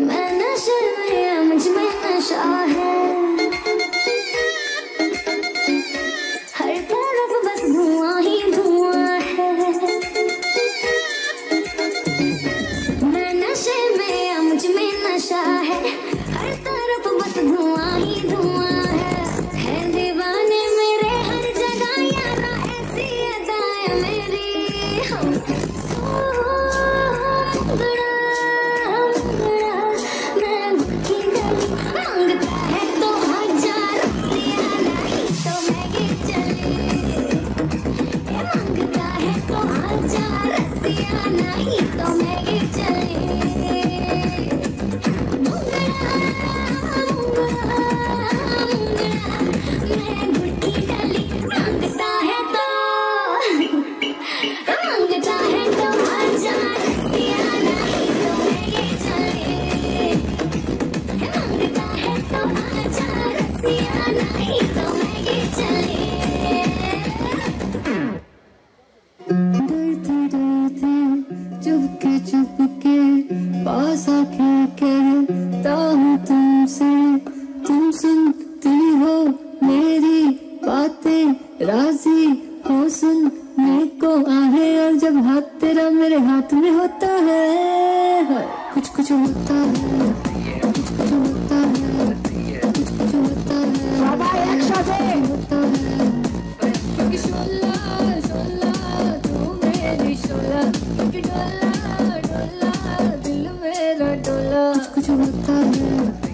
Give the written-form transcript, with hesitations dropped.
मैं नशे में, मुझ में नशा है, हर तरफ बस धुआं ही धुआं है। मैं नशे में, मुझ में नशा है, हर तरफ बस धुआं ही धुआं है दीवाने मेरे हर जगह यारा, ऐसी अदाएं मेरी मांगता है तो हजार रुपया, नहीं तो मैं चली, मांगता है तो हजार रुपया, नहीं तो मैं चली। मैं गुटी डली, मांगता है तो हजार रुपया, नहीं तो मैं चली, मांगता है तो हजार रुपया, नहीं तो मैं चली। डरते डरते चुपके चुपके पास आके कहता हूँ तुमसे, तुम सुनती हो मेरी बातें, राजी हो सुनने को आहे, और जब हाथ तेरा मेरे हाथ में होता है, कुछ कुछ होता है, कुछ कुछ होता है, कुछ कुछ होता है, बाबा एक होता है, क्योंकि शोला शोला तू मेरी शोला, क्योंकि डोला डोला दिल मेरा डोला, कुछ कुछ होता है।